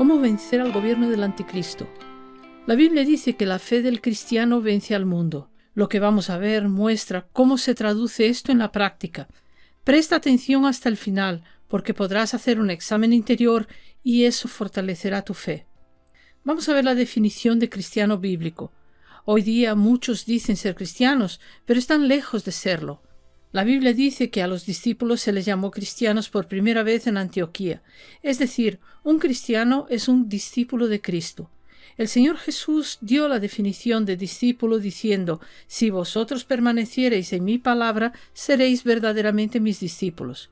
¿Cómo vencer al gobierno del anticristo? La Biblia dice que la fe del cristiano vence al mundo. Lo que vamos a ver muestra cómo se traduce esto en la práctica. Presta atención hasta el final, porque podrás hacer un examen interior y eso fortalecerá tu fe. Vamos a ver la definición de cristiano bíblico. Hoy día muchos dicen ser cristianos, pero están lejos de serlo. La Biblia dice que a los discípulos se les llamó cristianos por primera vez en Antioquía. Es decir, un cristiano es un discípulo de Cristo. El Señor Jesús dio la definición de discípulo diciendo: «Si vosotros permaneciereis en mi palabra, seréis verdaderamente mis discípulos».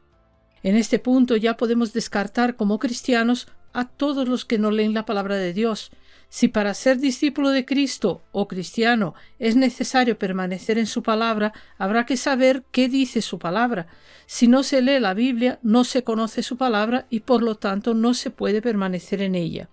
En este punto ya podemos descartar como cristianos a todos los que no leen la palabra de Dios. Si para ser discípulo de Cristo o cristiano es necesario permanecer en su palabra, habrá que saber qué dice su palabra. Si no se lee la Biblia, no se conoce su palabra y por lo tanto no se puede permanecer en ella.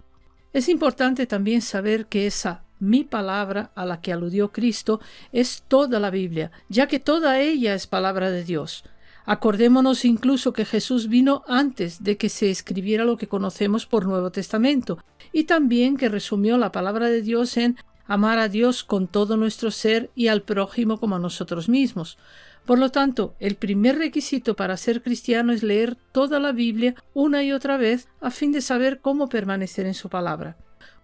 Es importante también saber que esa mi palabra a la que aludió Cristo es toda la Biblia, ya que toda ella es palabra de Dios. Acordémonos incluso que Jesús vino antes de que se escribiera lo que conocemos por Nuevo Testamento, y también que resumió la palabra de Dios en amar a Dios con todo nuestro ser y al prójimo como a nosotros mismos. Por lo tanto, el primer requisito para ser cristiano es leer toda la Biblia una y otra vez a fin de saber cómo permanecer en su palabra.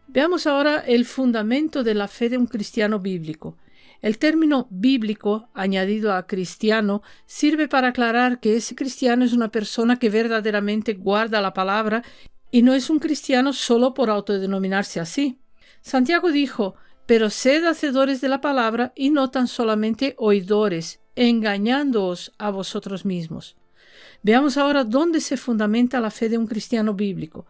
Veamos ahora el fundamento de la fe de un cristiano bíblico. El término bíblico, añadido a cristiano, sirve para aclarar que ese cristiano es una persona que verdaderamente guarda la palabra y no es un cristiano solo por autodenominarse así. Santiago dijo: «Pero sed hacedores de la palabra y no tan solamente oidores, engañándoos a vosotros mismos». Veamos ahora dónde se fundamenta la fe de un cristiano bíblico.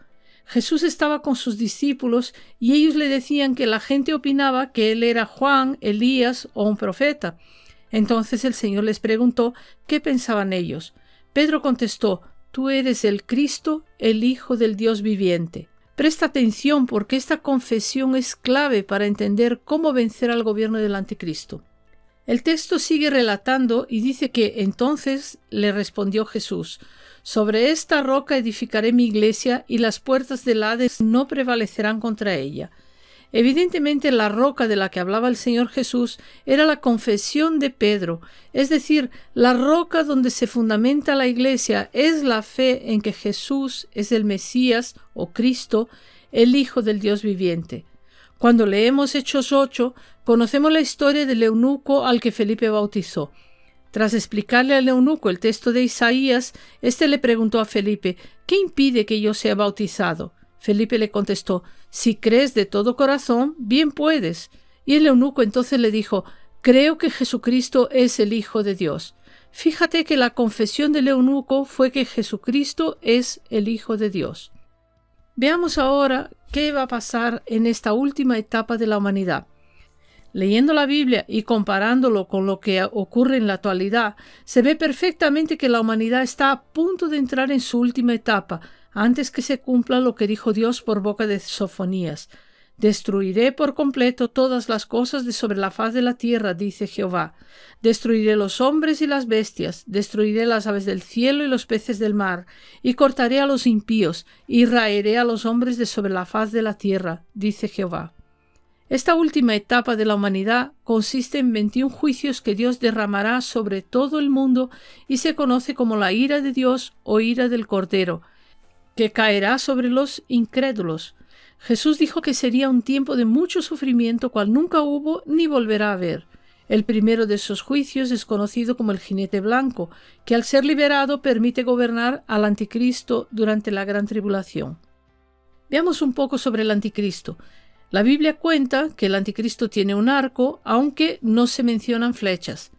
Jesús estaba con sus discípulos y ellos le decían que la gente opinaba que él era Juan, Elías o un profeta. Entonces el Señor les preguntó qué pensaban ellos. Pedro contestó: «Tú eres el Cristo, el Hijo del Dios viviente». Presta atención porque esta confesión es clave para entender cómo vencer al gobierno del anticristo. El texto sigue relatando y dice que entonces le respondió Jesús: «Sobre esta roca edificaré mi iglesia y las puertas del Hades no prevalecerán contra ella». Evidentemente la roca de la que hablaba el Señor Jesús era la confesión de Pedro, es decir, la roca donde se fundamenta la iglesia es la fe en que Jesús es el Mesías o Cristo, el Hijo del Dios viviente. Cuando leemos Hechos 8, conocemos la historia del eunuco al que Felipe bautizó. Tras explicarle al eunuco el texto de Isaías, éste le preguntó a Felipe: «¿Qué impide que yo sea bautizado?». Felipe le contestó: «Si crees de todo corazón, bien puedes». Y el eunuco entonces le dijo: «Creo que Jesucristo es el Hijo de Dios». Fíjate que la confesión del eunuco fue que Jesucristo es el Hijo de Dios. Veamos ahora qué va a pasar en esta última etapa de la humanidad. Leyendo la Biblia y comparándolo con lo que ocurre en la actualidad, se ve perfectamente que la humanidad está a punto de entrar en su última etapa, antes que se cumpla lo que dijo Dios por boca de Sofonías. «Destruiré por completo todas las cosas de sobre la faz de la tierra, dice Jehová. Destruiré los hombres y las bestias, destruiré las aves del cielo y los peces del mar, y cortaré a los impíos, y raeré a los hombres de sobre la faz de la tierra, dice Jehová». Esta última etapa de la humanidad consiste en 21 juicios que Dios derramará sobre todo el mundo y se conoce como la ira de Dios o ira del Cordero, que caerá sobre los incrédulos. Jesús dijo que sería un tiempo de mucho sufrimiento cual nunca hubo ni volverá a haber. El primero de esos juicios es conocido como el jinete blanco, que al ser liberado permite gobernar al anticristo durante la gran tribulación. Veamos un poco sobre el anticristo. La Biblia cuenta que el anticristo tiene un arco, aunque no se mencionan flechas.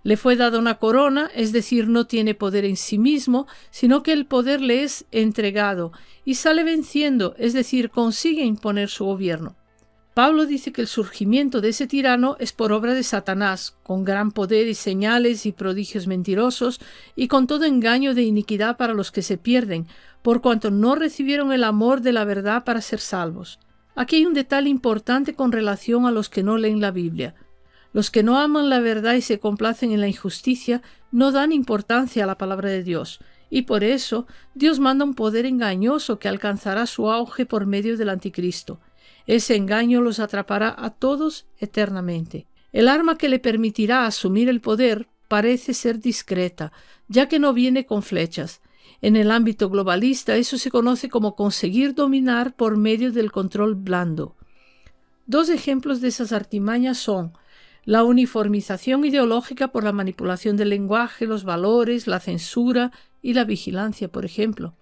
Le fue dada una corona, es decir, no tiene poder en sí mismo, sino que el poder le es entregado, y sale venciendo, es decir, consigue imponer su gobierno. Pablo dice que el surgimiento de ese tirano es por obra de Satanás, con gran poder y señales y prodigios mentirosos, y con todo engaño de iniquidad para los que se pierden, por cuanto no recibieron el amor de la verdad para ser salvos. Aquí hay un detalle importante con relación a los que no leen la Biblia. Los que no aman la verdad y se complacen en la injusticia no dan importancia a la palabra de Dios. Y por eso Dios manda un poder engañoso que alcanzará su auge por medio del anticristo. Ese engaño los atrapará a todos eternamente. El arma que le permitirá asumir el poder parece ser discreta, ya que no viene con flechas. En el ámbito globalista eso se conoce como conseguir dominar por medio del control blando. Dos ejemplos de esas artimañas son la uniformización ideológica por la manipulación del lenguaje, los valores, la censura y la vigilancia, por ejemplo.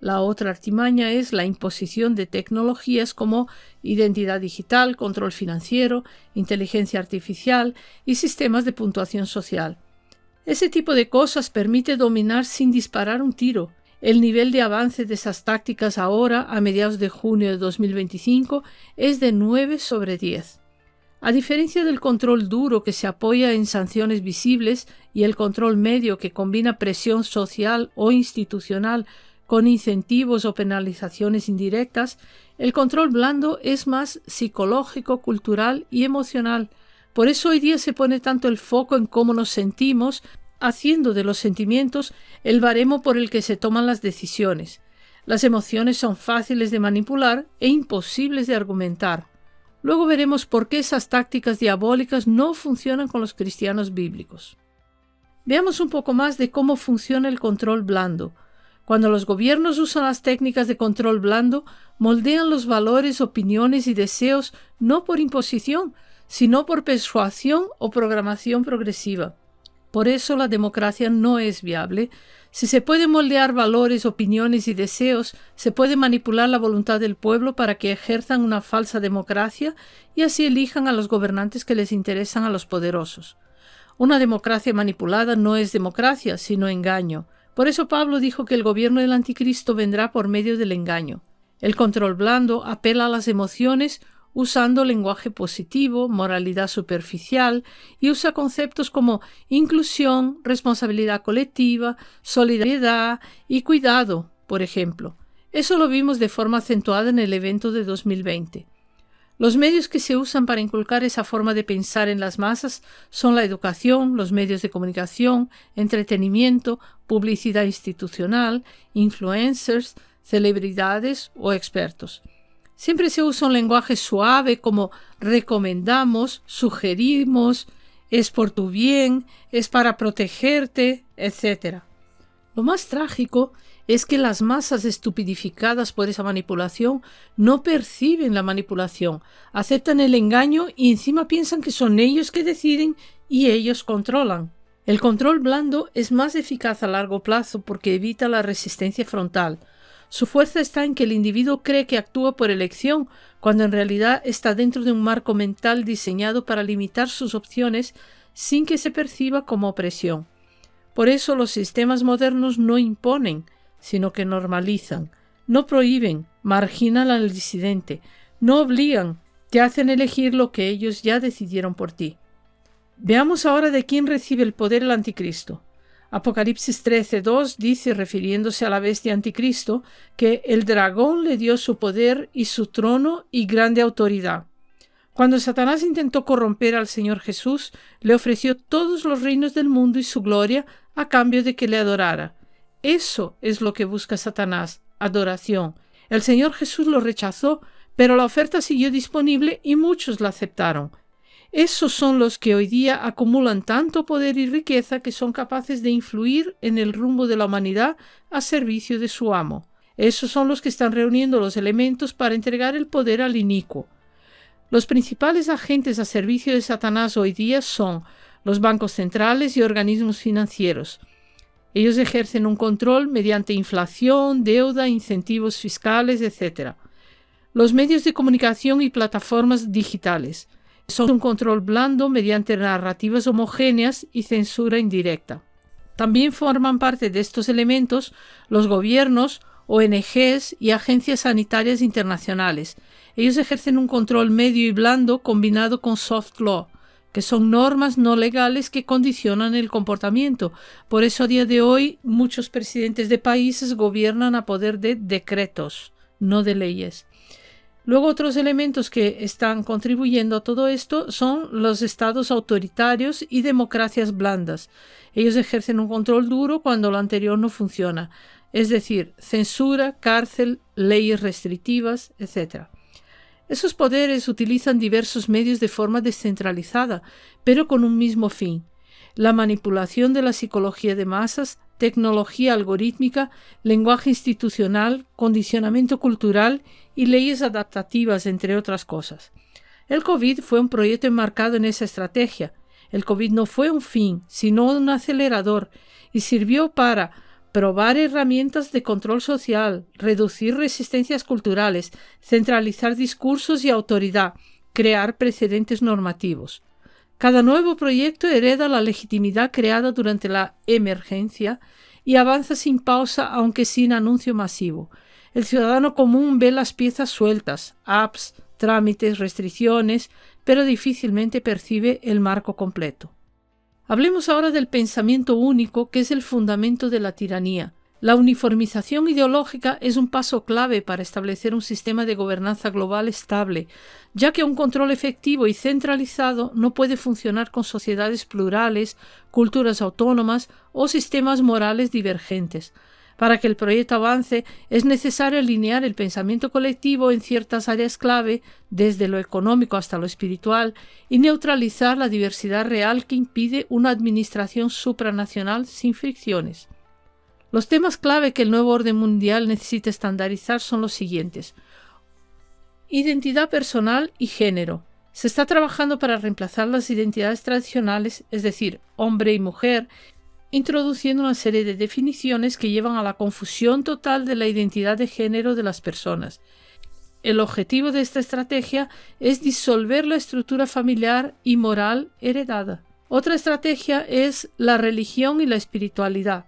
La otra artimaña es la imposición de tecnologías como identidad digital, control financiero, inteligencia artificial y sistemas de puntuación social. Ese tipo de cosas permite dominar sin disparar un tiro. El nivel de avance de esas tácticas ahora, a mediados de junio de 2025, es de 9/10. A diferencia del control duro que se apoya en sanciones visibles y el control medio que combina presión social o institucional con incentivos o penalizaciones indirectas, el control blando es más psicológico, cultural y emocional. Por eso hoy día se pone tanto el foco en cómo nos sentimos, haciendo de los sentimientos el baremo por el que se toman las decisiones. Las emociones son fáciles de manipular e imposibles de argumentar. Luego veremos por qué esas tácticas diabólicas no funcionan con los cristianos bíblicos. Veamos un poco más de cómo funciona el control blando. Cuando los gobiernos usan las técnicas de control blando, moldean los valores, opiniones y deseos no por imposición, sino por persuasión o programación progresiva. Por eso la democracia no es viable. Si se puede moldear valores, opiniones y deseos, se puede manipular la voluntad del pueblo para que ejerzan una falsa democracia y así elijan a los gobernantes que les interesan a los poderosos. Una democracia manipulada no es democracia, sino engaño. Por eso Pablo dijo que el gobierno del anticristo vendrá por medio del engaño. El control blando apela a las emociones usando lenguaje positivo, moralidad superficial y usa conceptos como inclusión, responsabilidad colectiva, solidaridad y cuidado, por ejemplo. Eso lo vimos de forma acentuada en el evento de 2020. Los medios que se usan para inculcar esa forma de pensar en las masas son la educación, los medios de comunicación, entretenimiento, publicidad institucional, influencers, celebridades o expertos. Siempre se usa un lenguaje suave como recomendamos, sugerimos, es por tu bien, es para protegerte, etc. Lo más trágico es que las masas estupidificadas por esa manipulación no perciben la manipulación, aceptan el engaño y encima piensan que son ellos que deciden y ellos controlan. El control blando es más eficaz a largo plazo porque evita la resistencia frontal. Su fuerza está en que el individuo cree que actúa por elección, cuando en realidad está dentro de un marco mental diseñado para limitar sus opciones sin que se perciba como opresión. Por eso los sistemas modernos no imponen, sino que normalizan, no prohíben, marginan al disidente, no obligan, te hacen elegir lo que ellos ya decidieron por ti. Veamos ahora de quién recibe el poder el anticristo. Apocalipsis 13:2 dice, refiriéndose a la bestia anticristo, que el dragón le dio su poder y su trono y grande autoridad. Cuando Satanás intentó corromper al Señor Jesús, le ofreció todos los reinos del mundo y su gloria a cambio de que le adorara. Eso es lo que busca Satanás, adoración. El Señor Jesús lo rechazó, pero la oferta siguió disponible y muchos la aceptaron. Esos son los que hoy día acumulan tanto poder y riqueza que son capaces de influir en el rumbo de la humanidad a servicio de su amo. Esos son los que están reuniendo los elementos para entregar el poder al inicuo. Los principales agentes a servicio de Satanás hoy día son los bancos centrales y organismos financieros. Ellos ejercen un control mediante inflación, deuda, incentivos fiscales, etc. Los medios de comunicación y plataformas digitales son un control blando mediante narrativas homogéneas y censura indirecta. También forman parte de estos elementos los gobiernos, ONGs y agencias sanitarias internacionales. Ellos ejercen un control medio y blando combinado con soft law, que son normas no legales que condicionan el comportamiento. Por eso a día de hoy muchos presidentes de países gobiernan a poder de decretos, no de leyes. Luego otros elementos que están contribuyendo a todo esto son los estados autoritarios y democracias blandas. Ellos ejercen un control duro cuando lo anterior no funciona, es decir, censura, cárcel, leyes restrictivas, etc. Esos poderes utilizan diversos medios de forma descentralizada, pero con un mismo fin: la manipulación de la psicología de masas, tecnología algorítmica, lenguaje institucional, condicionamiento cultural y leyes adaptativas, entre otras cosas. El COVID fue un proyecto enmarcado en esa estrategia. El COVID no fue un fin, sino un acelerador, y sirvió para probar herramientas de control social, reducir resistencias culturales, centralizar discursos y autoridad, crear precedentes normativos. Cada nuevo proyecto hereda la legitimidad creada durante la emergencia y avanza sin pausa, aunque sin anuncio masivo. El ciudadano común ve las piezas sueltas, apps, trámites, restricciones, pero difícilmente percibe el marco completo. Hablemos ahora del pensamiento único, que es el fundamento de la tiranía. La uniformización ideológica es un paso clave para establecer un sistema de gobernanza global estable, ya que un control efectivo y centralizado no puede funcionar con sociedades plurales, culturas autónomas o sistemas morales divergentes. Para que el proyecto avance, es necesario alinear el pensamiento colectivo en ciertas áreas clave, desde lo económico hasta lo espiritual, y neutralizar la diversidad real que impide una administración supranacional sin fricciones. Los temas clave que el nuevo orden mundial necesita estandarizar son los siguientes: identidad personal y género. Se está trabajando para reemplazar las identidades tradicionales, es decir, hombre y mujer, introduciendo una serie de definiciones que llevan a la confusión total de la identidad de género de las personas. El objetivo de esta estrategia es disolver la estructura familiar y moral heredada. Otra estrategia es la religión y la espiritualidad.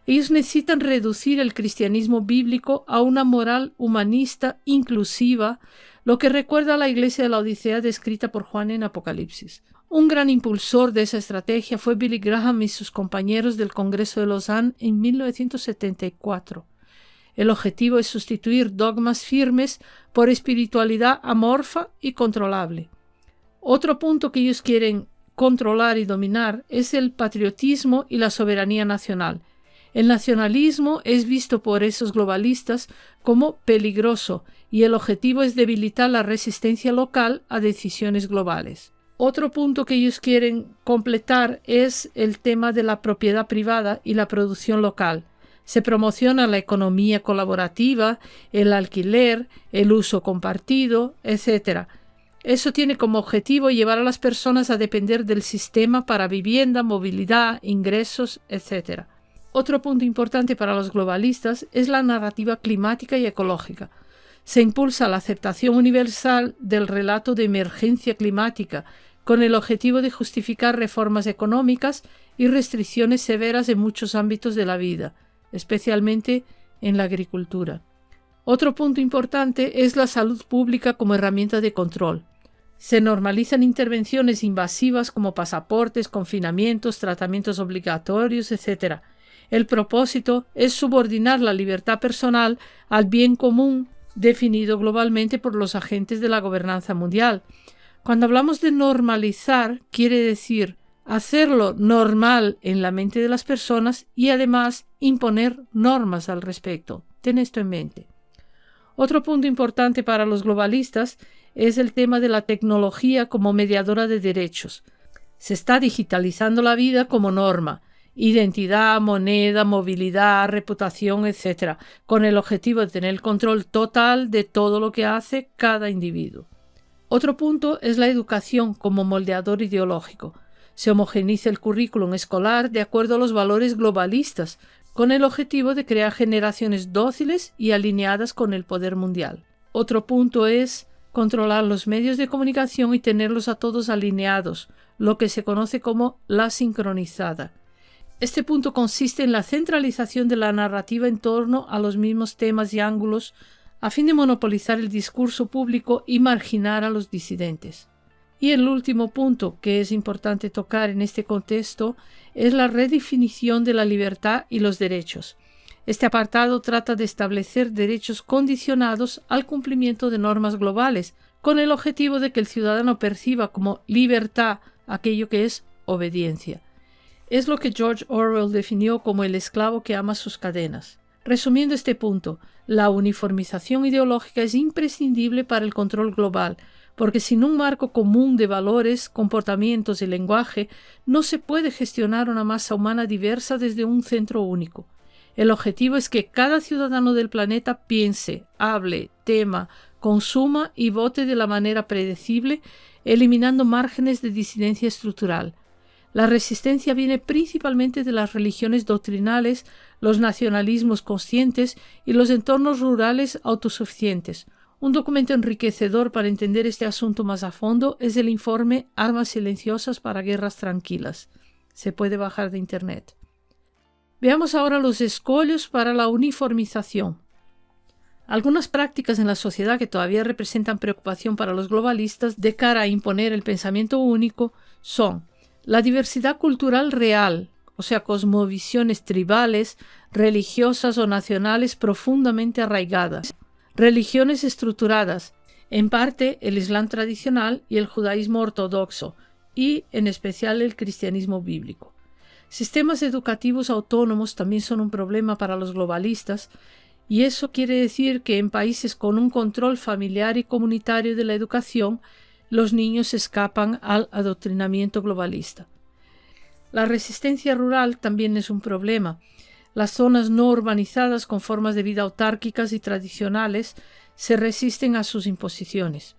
Ellos necesitan reducir el cristianismo bíblico a una moral humanista inclusiva, lo que recuerda a la iglesia de la Odisea descrita por Juan en Apocalipsis. Un gran impulsor de esa estrategia fue Billy Graham y sus compañeros del Congreso de Lausanne en 1974. El objetivo es sustituir dogmas firmes por espiritualidad amorfa y controlable. Otro punto que ellos quieren controlar y dominar es el patriotismo y la soberanía nacional. El nacionalismo es visto por esos globalistas como peligroso y el objetivo es debilitar la resistencia local a decisiones globales. Otro punto que ellos quieren completar es el tema de la propiedad privada y la producción local. Se promociona la economía colaborativa, el alquiler, el uso compartido, etc. Eso tiene como objetivo llevar a las personas a depender del sistema para vivienda, movilidad, ingresos, etc. Otro punto importante para los globalistas es la narrativa climática y ecológica. Se impulsa la aceptación universal del relato de emergencia climática, con el objetivo de justificar reformas económicas y restricciones severas en muchos ámbitos de la vida, especialmente en la agricultura. Otro punto importante es la salud pública como herramienta de control. Se normalizan intervenciones invasivas como pasaportes, confinamientos, tratamientos obligatorios, etc. El propósito es subordinar la libertad personal al bien común definido globalmente por los agentes de la gobernanza mundial. Cuando hablamos de normalizar, quiere decir hacerlo normal en la mente de las personas y además imponer normas al respecto. Ten esto en mente. Otro punto importante para los globalistas es el tema de la tecnología como mediadora de derechos. Se está digitalizando la vida como norma. Identidad, moneda, movilidad, reputación, etc., con el objetivo de tener el control total de todo lo que hace cada individuo. Otro punto es la educación como moldeador ideológico. Se homogeneiza el currículum escolar de acuerdo a los valores globalistas, con el objetivo de crear generaciones dóciles y alineadas con el poder mundial. Otro punto es controlar los medios de comunicación y tenerlos a todos alineados, lo que se conoce como la sincronizada. Este punto consiste en la centralización de la narrativa en torno a los mismos temas y ángulos a fin de monopolizar el discurso público y marginar a los disidentes. Y el último punto que es importante tocar en este contexto es la redefinición de la libertad y los derechos. Este apartado trata de establecer derechos condicionados al cumplimiento de normas globales, con el objetivo de que el ciudadano perciba como libertad aquello que es obediencia. Es lo que George Orwell definió como el esclavo que ama sus cadenas. Resumiendo este punto, la uniformización ideológica es imprescindible para el control global, porque sin un marco común de valores, comportamientos y lenguaje, no se puede gestionar una masa humana diversa desde un centro único. El objetivo es que cada ciudadano del planeta piense, hable, tema, consuma y vote de la manera predecible, eliminando márgenes de disidencia estructural. La resistencia viene principalmente de las religiones doctrinales, los nacionalismos conscientes y los entornos rurales autosuficientes. Un documento enriquecedor para entender este asunto más a fondo es el informe Armas silenciosas para guerras tranquilas. Se puede bajar de internet. Veamos ahora los escollos para la uniformización. Algunas prácticas en la sociedad que todavía representan preocupación para los globalistas de cara a imponer el pensamiento único son la diversidad cultural real, o sea, cosmovisiones tribales, religiosas o nacionales profundamente arraigadas, religiones estructuradas, en parte el Islam tradicional y el judaísmo ortodoxo, y en especial el cristianismo bíblico. Sistemas educativos autónomos también son un problema para los globalistas, y eso quiere decir que en países con un control familiar y comunitario de la educación, los niños escapan al adoctrinamiento globalista. La resistencia rural también es un problema. Las zonas no urbanizadas con formas de vida autárquicas y tradicionales se resisten a sus imposiciones.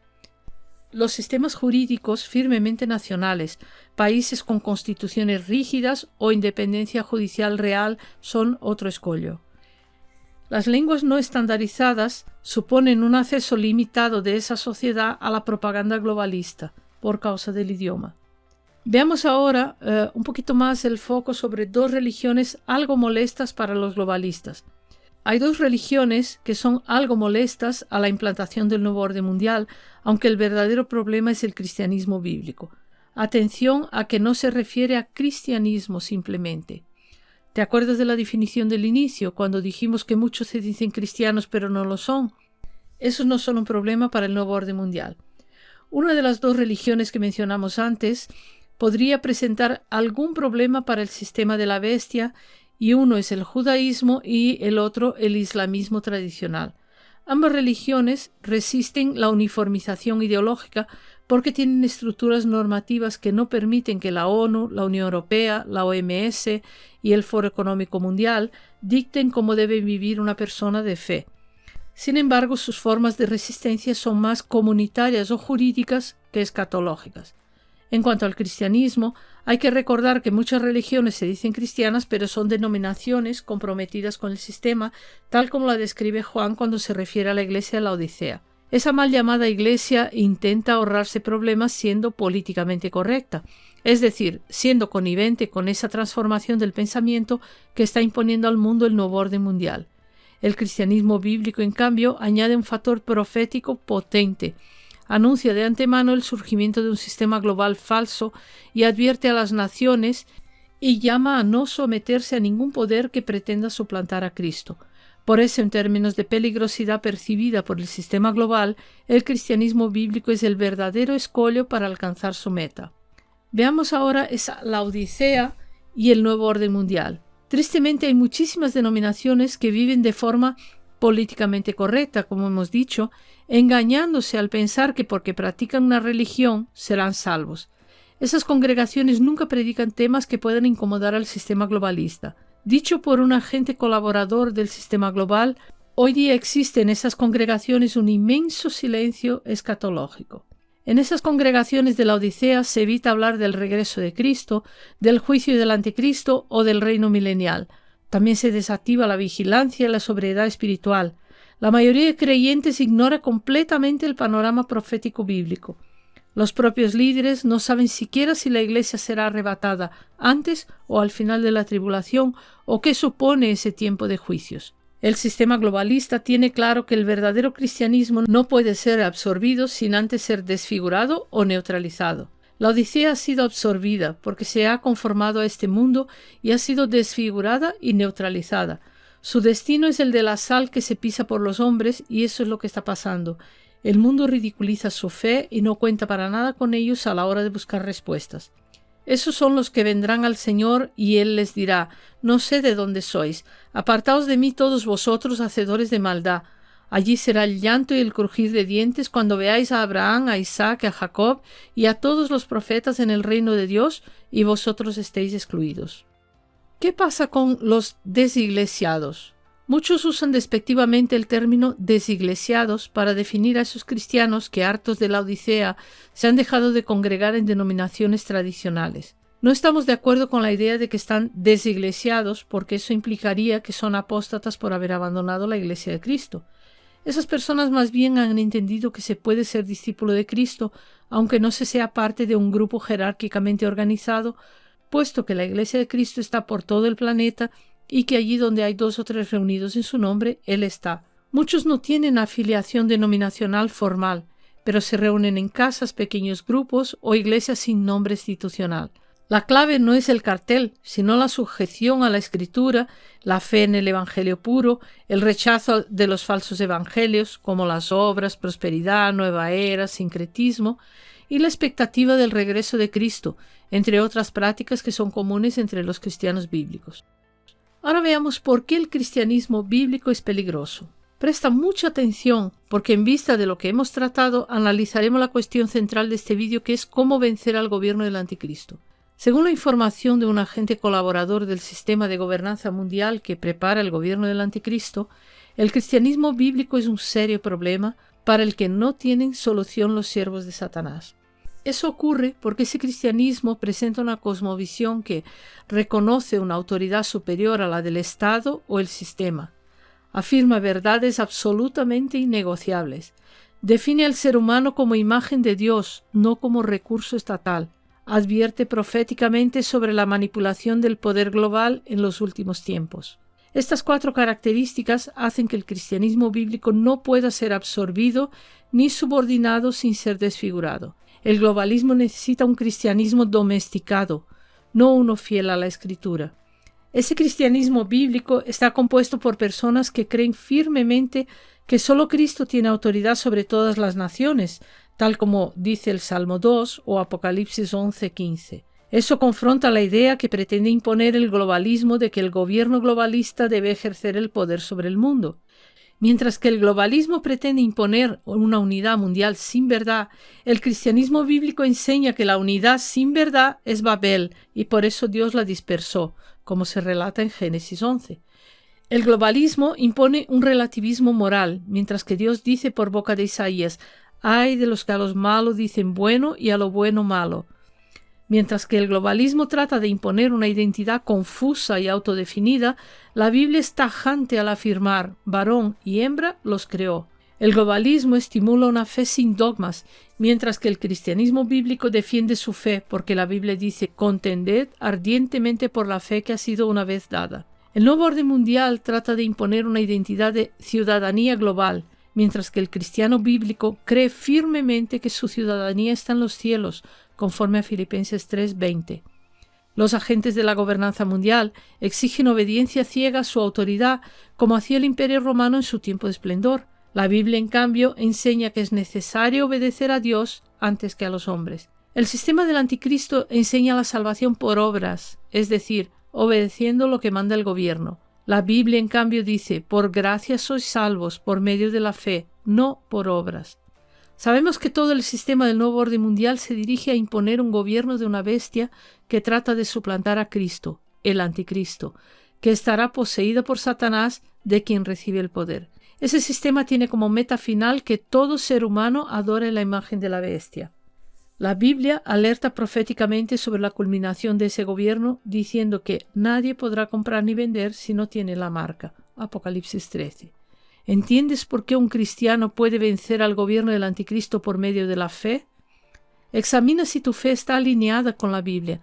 Los sistemas jurídicos firmemente nacionales, países con constituciones rígidas o independencia judicial real son otro escollo. Las lenguas no estandarizadas suponen un acceso limitado de esa sociedad a la propaganda globalista por causa del idioma. Veamos ahora un poquito más el foco sobre dos religiones algo molestas para los globalistas. Hay dos religiones que son algo molestas a la implantación del nuevo orden mundial, aunque el verdadero problema es el cristianismo bíblico. Atención a que no se refiere a cristianismo simplemente. ¿Te acuerdas de la definición del inicio, cuando dijimos que muchos se dicen cristianos pero no lo son? Esos no son un problema para el nuevo orden mundial. Una de las dos religiones que mencionamos antes podría presentar algún problema para el sistema de la bestia, y uno es el judaísmo y el otro el islamismo tradicional. Ambas religiones resisten la uniformización ideológica porque tienen estructuras normativas que no permiten que la ONU, la Unión Europea, la OMS y el Foro Económico Mundial dicten cómo debe vivir una persona de fe. Sin embargo, sus formas de resistencia son más comunitarias o jurídicas que escatológicas. En cuanto al cristianismo, hay que recordar que muchas religiones se dicen cristianas, pero son denominaciones comprometidas con el sistema, tal como la describe Juan cuando se refiere a la iglesia de la Odisea. Esa mal llamada iglesia intenta ahorrarse problemas siendo políticamente correcta, es decir, siendo connivente con esa transformación del pensamiento que está imponiendo al mundo el nuevo orden mundial. El cristianismo bíblico, en cambio, añade un factor profético potente. Anuncia de antemano el surgimiento de un sistema global falso y advierte a las naciones y llama a no someterse a ningún poder que pretenda suplantar a Cristo. Por eso, en términos de peligrosidad percibida por el sistema global, el cristianismo bíblico es el verdadero escollo para alcanzar su meta. Veamos ahora la Odisea y el nuevo orden mundial. Tristemente hay muchísimas denominaciones que viven de forma políticamente correcta, como hemos dicho, engañándose al pensar que porque practican una religión serán salvos. Esas congregaciones nunca predican temas que puedan incomodar al sistema globalista. Dicho por un agente colaborador del sistema global, hoy día existe en esas congregaciones un inmenso silencio escatológico. En esas congregaciones de la Odisea se evita hablar del regreso de Cristo, del juicio del anticristo o del reino milenial. También se desactiva la vigilancia y la sobriedad espiritual. La mayoría de creyentes ignora completamente el panorama profético bíblico. Los propios líderes no saben siquiera si la iglesia será arrebatada antes o al final de la tribulación o qué supone ese tiempo de juicios. El sistema globalista tiene claro que el verdadero cristianismo no puede ser absorbido sin antes ser desfigurado o neutralizado. La Odisea ha sido absorbida porque se ha conformado a este mundo y ha sido desfigurada y neutralizada. Su destino es el de la sal que se pisa por los hombres, y eso es lo que está pasando. El mundo ridiculiza su fe y no cuenta para nada con ellos a la hora de buscar respuestas. Esos son los que vendrán al Señor, y Él les dirá: no sé de dónde sois, apartaos de mí todos vosotros, hacedores de maldad. Allí será el llanto y el crujir de dientes cuando veáis a Abraham, a Isaac, a Jacob y a todos los profetas en el reino de Dios, y vosotros estéis excluidos. ¿Qué pasa con los desiglesiados? Muchos usan despectivamente el término desiglesiados para definir a esos cristianos que, hartos de la Odisea, se han dejado de congregar en denominaciones tradicionales. No estamos de acuerdo con la idea de que están desiglesiados, porque eso implicaría que son apóstatas por haber abandonado la Iglesia de Cristo. Esas personas más bien han entendido que se puede ser discípulo de Cristo, aunque no se sea parte de un grupo jerárquicamente organizado, puesto que la Iglesia de Cristo está por todo el planeta y que allí donde hay 2 o 3 reunidos en su nombre, Él está. Muchos no tienen afiliación denominacional formal, pero se reúnen en casas, pequeños grupos o iglesias sin nombre institucional. La clave no es el cartel, sino la sujeción a la Escritura, la fe en el Evangelio puro, el rechazo de los falsos evangelios, como las obras, prosperidad, nueva era, sincretismo, y la expectativa del regreso de Cristo, entre otras prácticas que son comunes entre los cristianos bíblicos. Ahora veamos por qué el cristianismo bíblico es peligroso. Presta mucha atención, porque en vista de lo que hemos tratado, analizaremos la cuestión central de este vídeo, que es cómo vencer al gobierno del anticristo. Según la información de un agente colaborador del sistema de gobernanza mundial que prepara el gobierno del anticristo, el cristianismo bíblico es un serio problema para el que no tienen solución los siervos de Satanás. Eso ocurre porque ese cristianismo presenta una cosmovisión que reconoce una autoridad superior a la del Estado o el sistema, afirma verdades absolutamente innegociables, define al ser humano como imagen de Dios, no como recurso estatal, advierte proféticamente sobre la manipulación del poder global en los últimos tiempos. Estas 4 características hacen que el cristianismo bíblico no pueda ser absorbido ni subordinado sin ser desfigurado. El globalismo necesita un cristianismo domesticado, no uno fiel a la Escritura. Ese cristianismo bíblico está compuesto por personas que creen firmemente que solo Cristo tiene autoridad sobre todas las naciones, tal como dice el Salmo 2 o Apocalipsis 11:15. Eso confronta la idea que pretende imponer el globalismo de que el gobierno globalista debe ejercer el poder sobre el mundo. Mientras que el globalismo pretende imponer una unidad mundial sin verdad, el cristianismo bíblico enseña que la unidad sin verdad es Babel, y por eso Dios la dispersó, como se relata en Génesis 11. El globalismo impone un relativismo moral, mientras que Dios dice por boca de Isaías: «Ay de los que a los malos dicen bueno y a lo bueno malo». Mientras que el globalismo trata de imponer una identidad confusa y autodefinida, la Biblia es tajante al afirmar: varón y hembra los creó. El globalismo estimula una fe sin dogmas, mientras que el cristianismo bíblico defiende su fe, porque la Biblia dice: contended ardientemente por la fe que ha sido una vez dada. El nuevo orden mundial trata de imponer una identidad de ciudadanía global, mientras que el cristiano bíblico cree firmemente que su ciudadanía está en los cielos, conforme a Filipenses 3:20. Los agentes de la gobernanza mundial exigen obediencia ciega a su autoridad, como hacía el Imperio Romano en su tiempo de esplendor. La Biblia, en cambio, enseña que es necesario obedecer a Dios antes que a los hombres. El sistema del anticristo enseña la salvación por obras, es decir, obedeciendo lo que manda el gobierno. La Biblia, en cambio, dice: por gracia sois salvos por medio de la fe, no por obras. Sabemos que todo el sistema del nuevo orden mundial se dirige a imponer un gobierno de una bestia que trata de suplantar a Cristo, el anticristo, que estará poseída por Satanás, de quien recibe el poder. Ese sistema tiene como meta final que todo ser humano adore la imagen de la bestia. La Biblia alerta proféticamente sobre la culminación de ese gobierno, diciendo que nadie podrá comprar ni vender si no tiene la marca. Apocalipsis 13. ¿Entiendes por qué un cristiano puede vencer al gobierno del anticristo por medio de la fe? Examina si tu fe está alineada con la Biblia.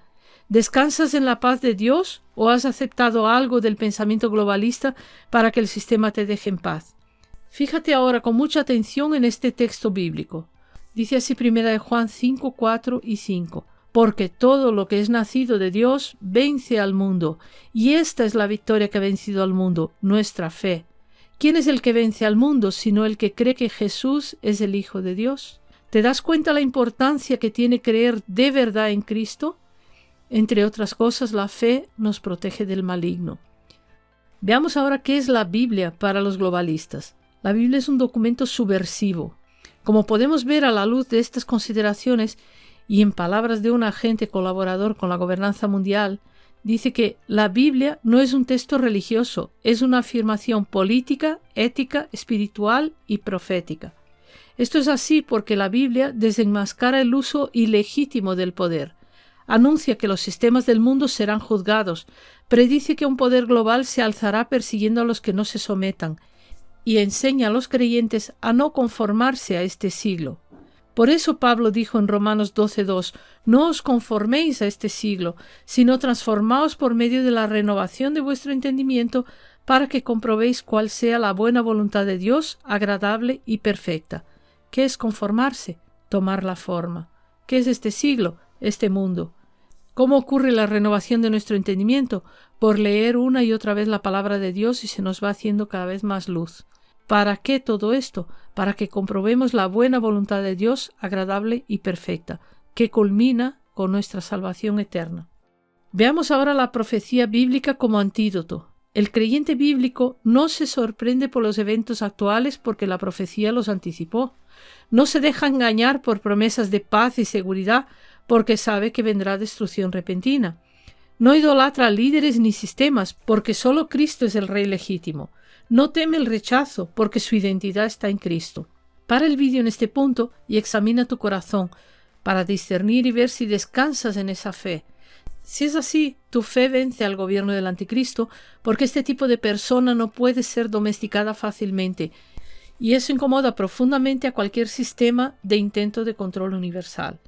¿Descansas en la paz de Dios o has aceptado algo del pensamiento globalista para que el sistema te deje en paz? Fíjate ahora con mucha atención en este texto bíblico. Dice así 1 Juan 5, 4 y 5. porque todo lo que es nacido de Dios vence al mundo, y esta es la victoria que ha vencido al mundo, nuestra fe. ¿Quién es el que vence al mundo sino el que cree que Jesús es el Hijo de Dios? ¿Te das cuenta la importancia que tiene creer de verdad en Cristo? Entre otras cosas, la fe nos protege del maligno. Veamos ahora qué es la Biblia para los globalistas. La Biblia es un documento subversivo. Como podemos ver a la luz de estas consideraciones, y en palabras de un agente colaborador con la gobernanza mundial, dice que la Biblia no es un texto religioso, es una afirmación política, ética, espiritual y profética. Esto es así porque la Biblia desenmascara el uso ilegítimo del poder, anuncia que los sistemas del mundo serán juzgados, predice que un poder global se alzará persiguiendo a los que no se sometan, y enseña a los creyentes a no conformarse a este siglo. Por eso Pablo dijo en Romanos 12:2, no os conforméis a este siglo, sino transformaos por medio de la renovación de vuestro entendimiento para que comprobéis cuál sea la buena voluntad de Dios, agradable y perfecta. ¿Qué es conformarse? Tomar la forma. ¿Qué es este siglo? Este mundo. ¿Cómo ocurre la renovación de nuestro entendimiento? Por leer una y otra vez la palabra de Dios y se nos va haciendo cada vez más luz. ¿Para qué todo esto? Para que comprobemos la buena voluntad de Dios, agradable y perfecta, que culmina con nuestra salvación eterna. Veamos ahora la profecía bíblica como antídoto. El creyente bíblico no se sorprende por los eventos actuales porque la profecía los anticipó. No se deja engañar por promesas de paz y seguridad porque sabe que vendrá destrucción repentina. No idolatra líderes ni sistemas porque solo Cristo es el Rey legítimo. No teme el rechazo porque su identidad está en Cristo. Para el vídeo en este punto y examina tu corazón para discernir y ver si descansas en esa fe. Si es así, tu fe vence al gobierno del anticristo porque este tipo de persona no puede ser domesticada fácilmente y eso incomoda profundamente a cualquier sistema de intento de control universal.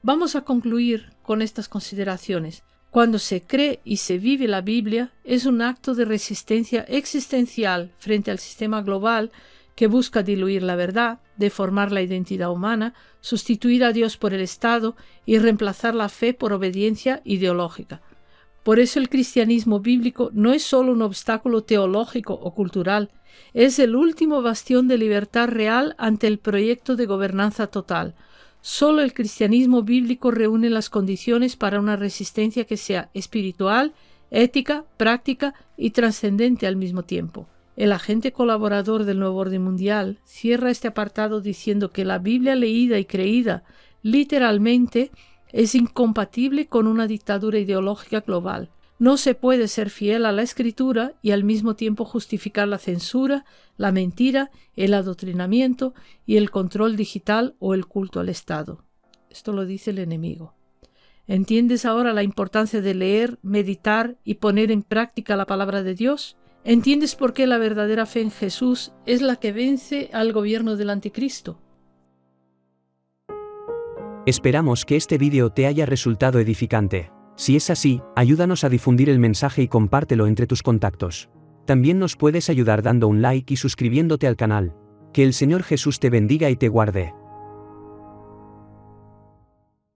Vamos a concluir con estas consideraciones. Cuando se cree y se vive la Biblia, es un acto de resistencia existencial frente al sistema global que busca diluir la verdad, deformar la identidad humana, sustituir a Dios por el Estado y reemplazar la fe por obediencia ideológica. Por eso el cristianismo bíblico no es solo un obstáculo teológico o cultural, es el último bastión de libertad real ante el proyecto de gobernanza total. Solo el cristianismo bíblico reúne las condiciones para una resistencia que sea espiritual, ética, práctica y trascendente al mismo tiempo. El agente colaborador del nuevo orden mundial cierra este apartado diciendo que la Biblia leída y creída literalmente es incompatible con una dictadura ideológica global. No se puede ser fiel a la Escritura y al mismo tiempo justificar la censura, la mentira, el adoctrinamiento y el control digital o el culto al Estado. Esto lo dice el enemigo. ¿Entiendes ahora la importancia de leer, meditar y poner en práctica la palabra de Dios? ¿Entiendes por qué la verdadera fe en Jesús es la que vence al gobierno del anticristo? Esperamos que este vídeo te haya resultado edificante. Si es así, ayúdanos a difundir el mensaje y compártelo entre tus contactos. También nos puedes ayudar dando un like y suscribiéndote al canal. Que el Señor Jesús te bendiga y te guarde.